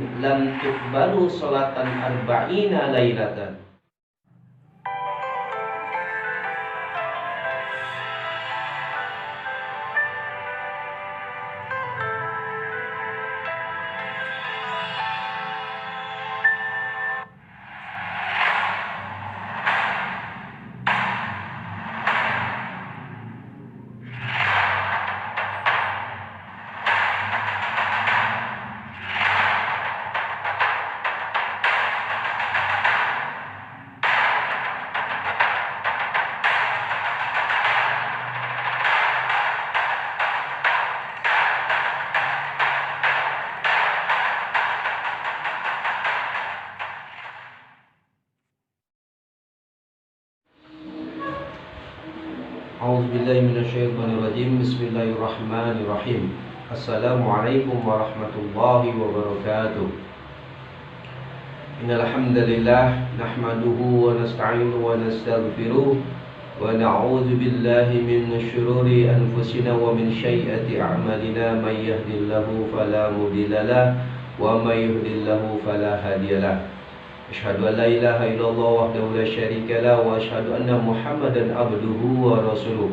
lam tuqbalu sholatan arba'ina lailatan. A'udzubillahiminasyaitonirrajim. Bismillahirrahmanirrahim. Assalamualaikum warahmatullahi wabarakatuh. Innal hamdalillah nahmaduhu wa nasta'inuhu wa nastaghfiruh wa na'udzu billahi min syururi anfusina wa min sayyiati a'malina. May yahdihillahu fala mudhillalah wa may yudhlilhu fala hadiyalah. Asyhadu an la ilaha illallah wahdahu la syarikalah wa asyhadu anna Muhammadan abduhu wa rasuluh.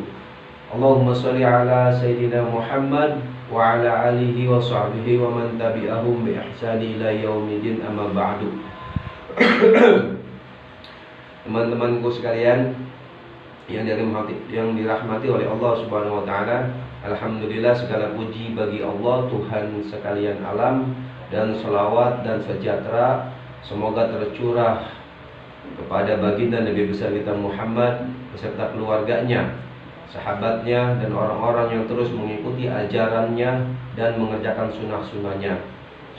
Allahumma shalli ala sayyidina Muhammad wa ala alihi wa sahbihi wa man tabi'ahum bi ihsani ila yaumidin, amma ba'du. Teman-temanku sekalian yang dirahmati oleh Allah Subhanahu wa taala, alhamdulillah segala puji bagi Allah Tuhan sekalian alam, dan selawat dan sejahtera semoga tercurah kepada baginda Nabi besar kita Muhammad beserta keluarganya, sahabatnya, dan orang-orang yang terus mengikuti ajarannya dan mengerjakan sunnah-sunnahnya.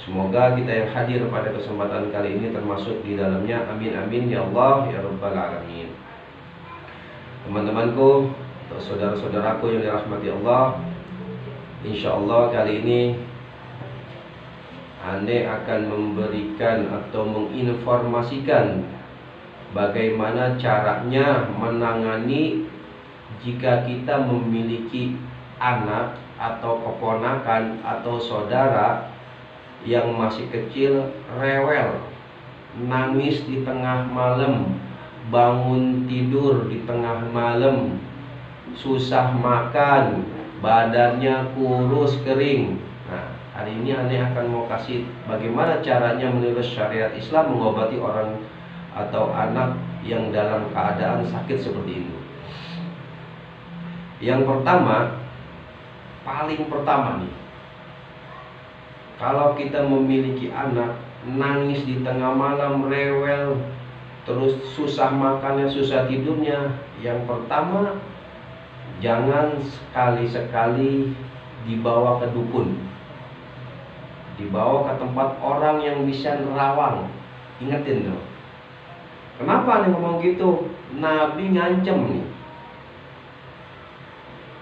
Semoga kita yang hadir pada kesempatan kali ini termasuk di dalamnya. Amin amin ya Allah ya rabbal alamin. Teman-temanku, untuk saudara-saudaraku yang dirahmati Allah, insya Allah kali ini Ane akan memberikan atau menginformasikan bagaimana caranya menangani jika kita memiliki anak atau keponakan atau saudara yang masih kecil rewel, nangis di tengah malam, bangun tidur di tengah malam, susah makan, badannya kurus kering. Nah, hari ini Ane akan mau kasih bagaimana caranya menurut syariat Islam mengobati orang atau anak yang dalam keadaan sakit seperti itu. Yang pertama, paling pertama nih, kalau kita memiliki anak nangis di tengah malam, rewel, terus susah makannya, susah tidurnya, yang pertama, jangan sekali-sekali dibawa ke dukun, dibawa ke tempat orang yang bisa nerawang. Ingetin tuh. Kenapa nih ngomong gitu? Nabi ngancem nih.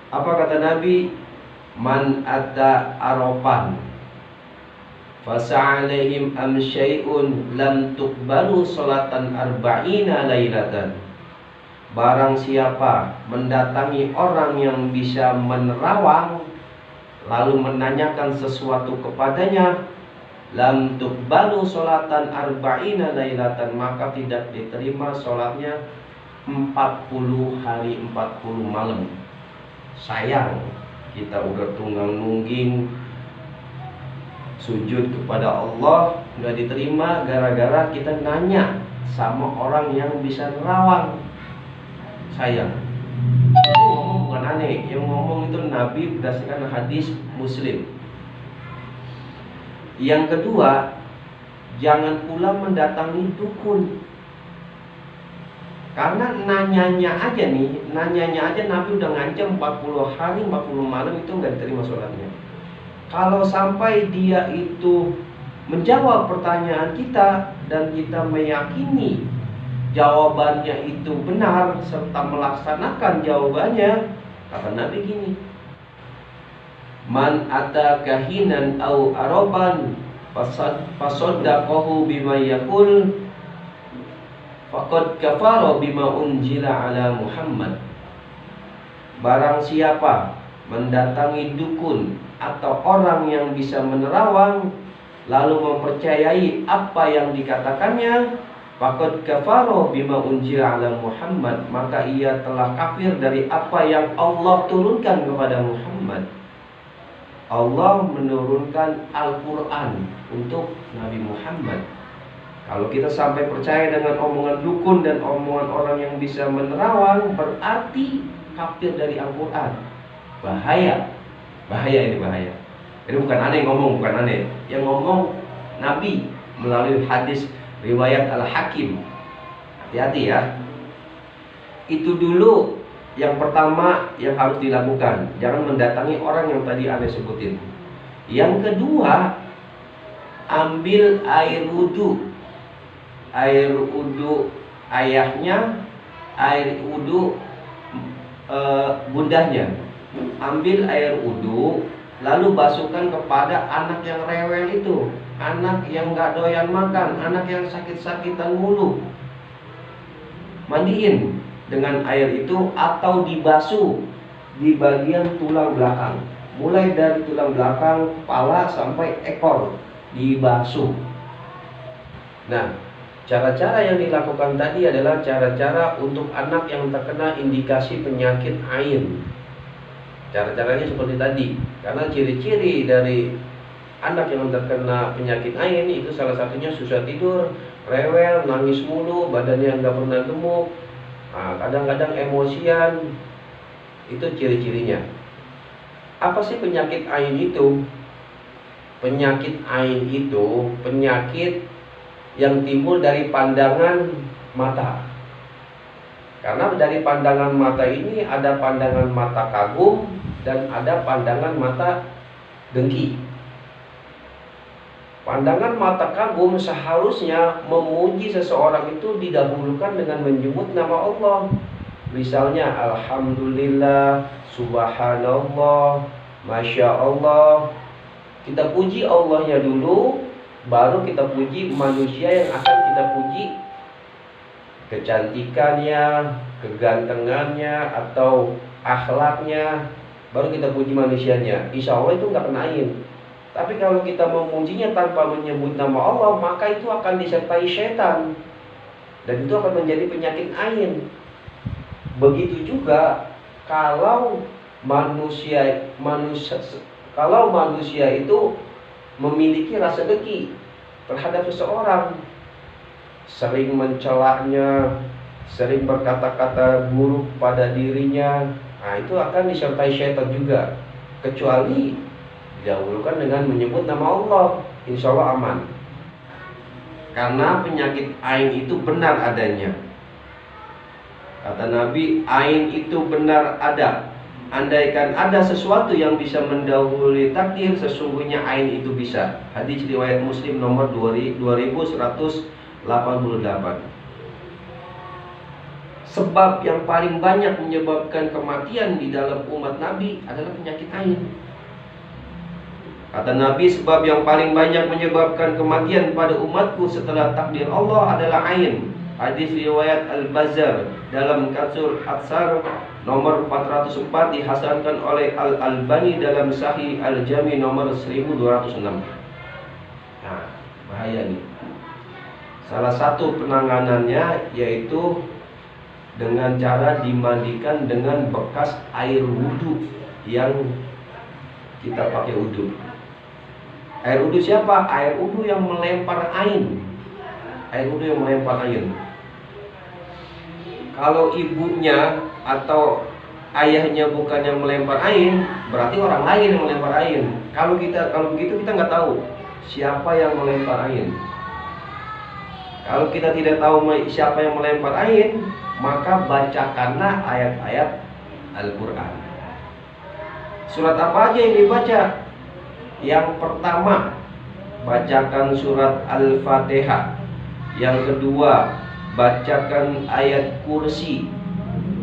Apa kata Nabi? Man ata arofan fasa'alaihim am syai'un lam tuqbalu sholatan arba'ina lailatan. Barang siapa mendatangi orang yang bisa menerawang lalu menanyakan sesuatu kepadanya, lam tuqbalu sholatan arba'ina lailatan, maka tidak diterima sholatnya 40 hari 40 malam. Sayang, kita udah tunggang nungging sujud kepada Allah nggak diterima gara-gara kita nanya sama orang yang bisa nerawang. Sayang. Itu ngomong bukan aneh, yang ngomong itu Nabi berdasarkan hadis Muslim. Yang kedua, jangan pula mendatangi dukun. Karena nanyanya aja Nabi udah ngancam 40 hari 40 malam itu nggak diterima sholatnya. Kalau sampai dia itu menjawab pertanyaan kita dan kita meyakini jawabannya itu benar serta melaksanakan jawabannya, kata Nabi gini, man ata kahinan au aroban fasaddaqahu bima yaqul faqad kafara bima unzila ala Muhammad. Barang siapa mendatangi dukun atau orang yang bisa menerawang lalu mempercayai apa yang dikatakannya, faqad kafara bima unzila ala Muhammad, maka ia telah kafir dari apa yang Allah turunkan kepada Muhammad. Allah menurunkan Al-Quran untuk Nabi Muhammad. Kalau kita sampai percaya dengan omongan dukun dan omongan orang yang bisa menerawang, berarti kafir dari Al-Quran. Bahaya. Bahaya, ini bahaya. Ini bukan aneh ngomong, bukan aneh. Yang ngomong Nabi melalui hadis riwayat Al-Hakim. Hati-hati ya. Itu dulu yang pertama yang harus dilakukan. Jangan mendatangi orang yang tadi aneh sebutin. Yang kedua, ambil air wudhu. Air wudhu ayahnya, air wudhu bundanya. Ambil air wudhu, lalu basuhkan kepada anak yang rewel itu, anak yang gak doyan makan, anak yang sakit-sakitan mulu. Mandiin dengan air itu atau dibasuh di bagian tulang belakang, mulai dari tulang belakang, kepala sampai ekor, dibasuh. Nah, cara-cara yang dilakukan tadi adalah cara-cara untuk anak yang terkena indikasi penyakit ain. Cara-caranya seperti tadi. Karena ciri-ciri dari anak yang terkena penyakit ain itu salah satunya susah tidur, rewel, nangis mulu, badannya nggak pernah gemuk, kadang-kadang emosian. Itu ciri-cirinya. Apa sih penyakit ain itu? Penyakit ain itu penyakit yang timbul dari pandangan mata. Karena dari pandangan mata ini ada pandangan mata kagum dan ada pandangan mata dengki. Pandangan mata kagum seharusnya memuji seseorang itu didahulukan dengan menyebut nama Allah. Misalnya Alhamdulillah, Subhanallah, Masya Allah. Kita puji Allahnya dulu, baru kita puji manusia yang akan kita puji. Kecantikannya, kegantengannya, atau akhlaknya, baru kita puji manusianya. Insya Allah itu nggak kena ain. Tapi kalau kita memujinya tanpa menyebut nama Allah, maka itu akan disertai syaitan, dan itu akan menjadi penyakit ain. Begitu juga kalau manusia itu memiliki rasa dengki terhadap seseorang, sering mencelaknya, sering berkata-kata buruk pada dirinya, nah itu akan disertai syaitan juga. Kecuali didahulukan dengan menyebut nama Allah, insya Allah aman. Karena penyakit ain itu benar adanya. Kata Nabi, ain itu benar ada. Andaikan ada sesuatu yang bisa mendahului takdir, sesungguhnya ain itu bisa. Hadis riwayat Muslim nomor 2188. Sebab yang paling banyak menyebabkan kematian di dalam umat Nabi adalah penyakit ain. Kata Nabi, sebab yang paling banyak menyebabkan kematian pada umatku setelah takdir Allah adalah ain. Hadis riwayat Al-Bazzar dalam Katsur Atsar nomor 404, dihasankan oleh Al-Albani dalam Sahih Al-Jami nomor 1206. Nah, bahaya nih. Salah satu penanganannya yaitu dengan cara dimandikan dengan bekas air wudhu yang kita pakai wudhu. Air wudhu siapa? Air wudhu yang melempar ain. Air wudhu yang melempar ain. Kalau ibunya atau ayahnya bukan yang melempar ain, berarti orang lain yang melempar ain. Kalau begitu kita nggak tahu siapa yang melempar ain. Kalau kita tidak tahu siapa yang melempar ain, maka bacakanlah ayat-ayat Al-Quran. Surat apa aja yang dibaca? Yang pertama, bacakan surat Al-Fatihah. Yang kedua, bacakan ayat kursi.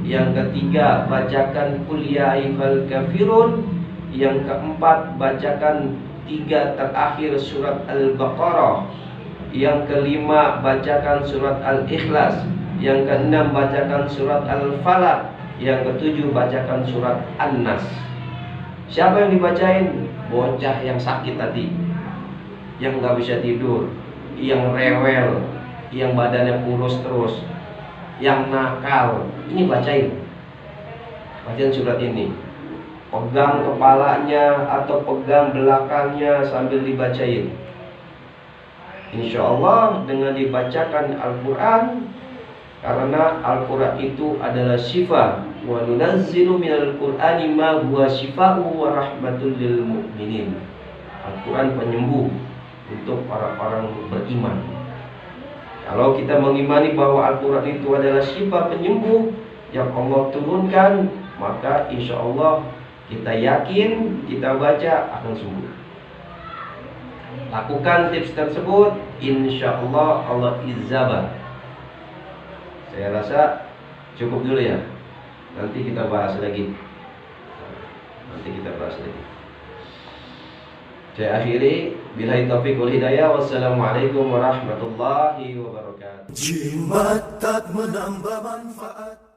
Yang ketiga, bacakan Qul ya ayyuhal kafirun. Yang keempat, bacakan 3 terakhir surat Al-Baqarah. Yang kelima, bacakan surat Al-Ikhlas. Yang keenam, bacakan surat Al-Falaq. Yang ketujuh, bacakan surat An-Nas. Siapa yang dibacain? Bocah yang sakit tadi. yang nggak bisa tidur, yang rewel, yang badannya kurus terus, yang nakal, ini bacain surat ini. Pegang kepalanya atau pegang belakangnya sambil dibacain. Insya Allah dengan dibacakan Al-Quran, karena Al-Quran itu adalah syifa, wa nunazzilu minal Qur'ani ma huwa syifa'u wa rahmatul lil mu'minin. Al-Quran penyembuh untuk orang-orang beriman. Kalau kita mengimani bahwa Al-Quran itu adalah syifa, penyembuh yang Allah turunkan, maka insya Allah kita yakin, kita baca akan sembuh. Lakukan tips tersebut, insya Allah Allah ijabah. Saya rasa cukup dulu ya. Nanti kita bahas lagi. Saya akhiri, billahi taufiq wal hidayah. Wassalamualaikum warahmatullahi wabarakatuh. Jimat tak menambah manfaat.